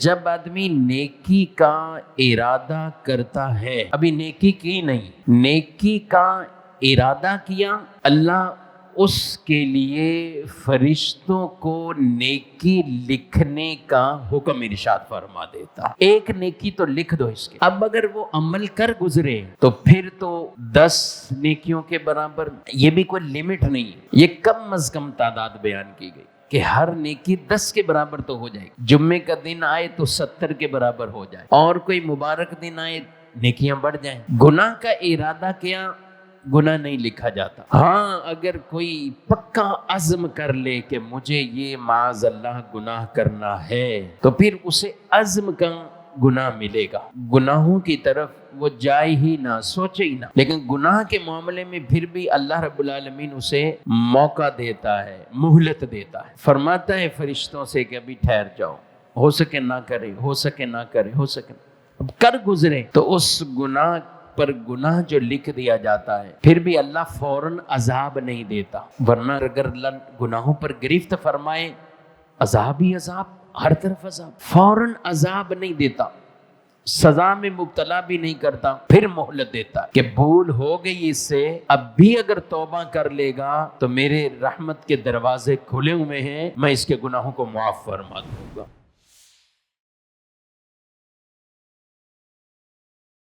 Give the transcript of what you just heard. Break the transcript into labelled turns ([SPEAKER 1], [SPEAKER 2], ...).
[SPEAKER 1] جب آدمی نیکی کا ارادہ کرتا ہے، ابھی نیکی کی نہیں، نیکی کا ارادہ کیا، اللہ اس کے لیے فرشتوں کو نیکی لکھنے کا حکم ارشاد فرما دیتا۔ ایک نیکی تو لکھ دو اس کے، اب اگر وہ عمل کر گزرے تو پھر تو 10 نیکیوں کے برابر، یہ بھی کوئی لمٹ نہیں ہے، یہ کم از کم تعداد بیان کی گئی کہ ہر نیکی 10 کے برابر تو ہو جائے گی۔ جمعے کا دن آئے تو 70 کے برابر ہو جائے، اور کوئی مبارک دن آئے نیکیاں بڑھ جائیں۔ گناہ کا ارادہ کیا، گناہ نہیں لکھا جاتا۔ ہاں اگر کوئی پکا عزم کر لے کہ مجھے یہ معاذ اللہ گناہ کرنا ہے، تو پھر اسے عزم کا گناہ ملے گا، گناہوں کی طرف وہ جائے ہی نہ، سوچے ہی نہ۔ لیکن گناہ کے معاملے میں پھر بھی اللہ رب العالمین اسے موقع دیتا ہے، مہلت دیتا ہے، فرماتا ہے فرشتوں سے کہ ابھی ٹھہر جاؤ، ہو سکے نہ کرے، ہو سکے نہ کرے، ہو سکے اب کر گزرے، تو اس گناہ پر گناہ جو لکھ دیا جاتا ہے، پھر بھی اللہ فوراً عذاب نہیں دیتا، ورنہ اگر اللہ گناہوں پر گرفت فرمائے، عذاب ہی عذاب، ہر طرف عذاب، فوراً عذاب نہیں دیتا، سزا میں مبتلا بھی نہیں کرتا، پھر مہلت دیتا کہ بھول ہو گئی اس سے، اب بھی اگر توبہ کر لے گا تو میرے رحمت کے دروازے کھلے ہوئے ہیں، میں اس کے گناہوں کو معاف فرما دوں گا۔